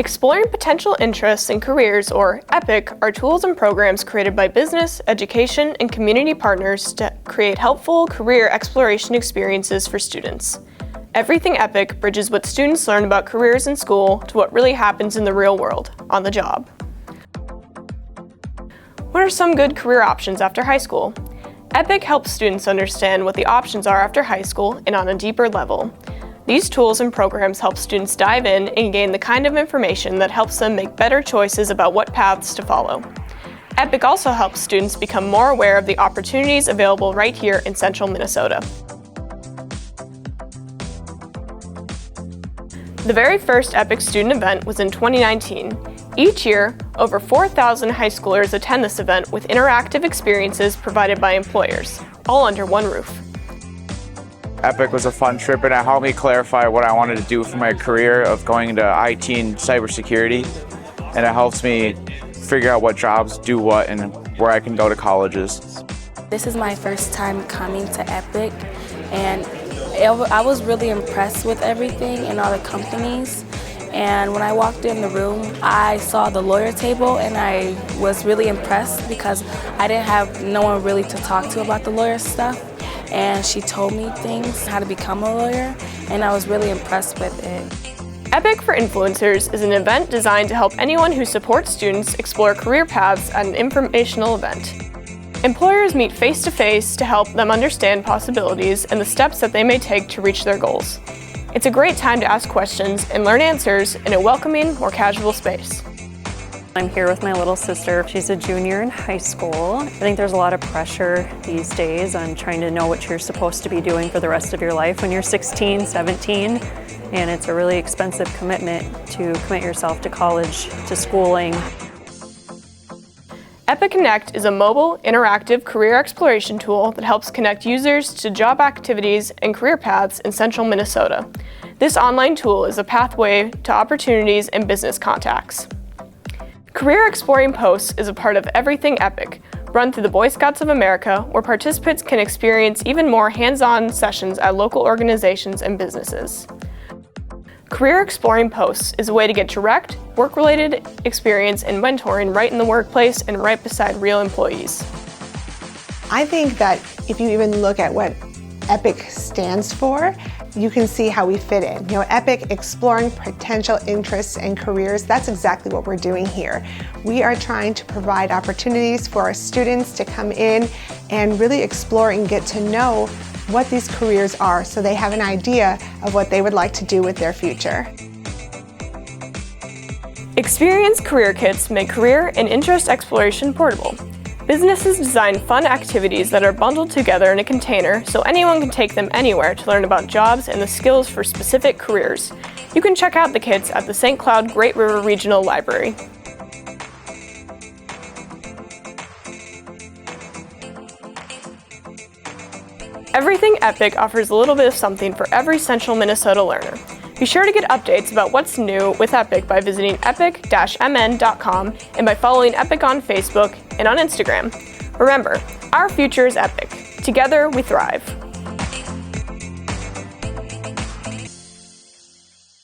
Exploring potential interests and careers, or EPIC, are tools and programs created by business, education, and community partners to create helpful career exploration experiences for students. Everything EPIC bridges what students learn about careers in school to what really happens in the real world, on the job. What are some good career options after high school? EPIC helps students understand what the options are after high school and on a deeper level. These tools and programs help students dive in and gain the kind of information that helps them make better choices about what paths to follow. EPIC also helps students become more aware of the opportunities available right here in central Minnesota. The very first EPIC student event was in 2019. Each year, over 4,000 high schoolers attend this event with interactive experiences provided by employers, all under one roof. EPIC was a fun trip, and it helped me clarify what I wanted to do for my career of going into IT and cybersecurity, and it helps me figure out what jobs do what and where I can go to colleges. This is my first time coming to EPIC, and I was really impressed with everything and all the companies. And when I walked in the room, I saw the lawyer table, and I was really impressed because I didn't have no one really to talk to about the lawyer stuff. And she told me things, how to become a lawyer, and I was really impressed with it. EPIC for Influencers is an event designed to help anyone who supports students explore career paths at an informational event. Employers meet face-to-face to help them understand possibilities and the steps that they may take to reach their goals. It's a great time to ask questions and learn answers in a welcoming, more casual space. I'm here with my little sister. She's a junior in high school. I think there's a lot of pressure these days on trying to know what you're supposed to be doing for the rest of your life when you're 16, 17, and it's a really expensive commitment to commit yourself to college, to schooling. EPIC Connect is a mobile, interactive career exploration tool that helps connect users to job activities and career paths in central Minnesota. This online tool is a pathway to opportunities and business contacts. Career Exploring Posts is a part of Everything EPIC, run through the Boy Scouts of America, where participants can experience even more hands-on sessions at local organizations and businesses. Career Exploring Posts is a way to get direct, work-related experience and mentoring right in the workplace and right beside real employees. I think that if you even look at what EPIC stands for, you can see how we fit in. You know, EPIC, exploring potential interests and careers, that's exactly what we're doing here. We are trying to provide opportunities for our students to come in and really explore and get to know what these careers are so they have an idea of what they would like to do with their future. Experience Career Kits make career and interest exploration portable. Businesses design fun activities that are bundled together in a container so anyone can take them anywhere to learn about jobs and the skills for specific careers. You can check out the kits at the St. Cloud Great River Regional Library. Everything EPIC offers a little bit of something for every central Minnesota learner. Be sure to get updates about what's new with EPIC by visiting epic-mn.com and by following EPIC on Facebook and on Instagram. Remember, our future is EPIC. Together we thrive.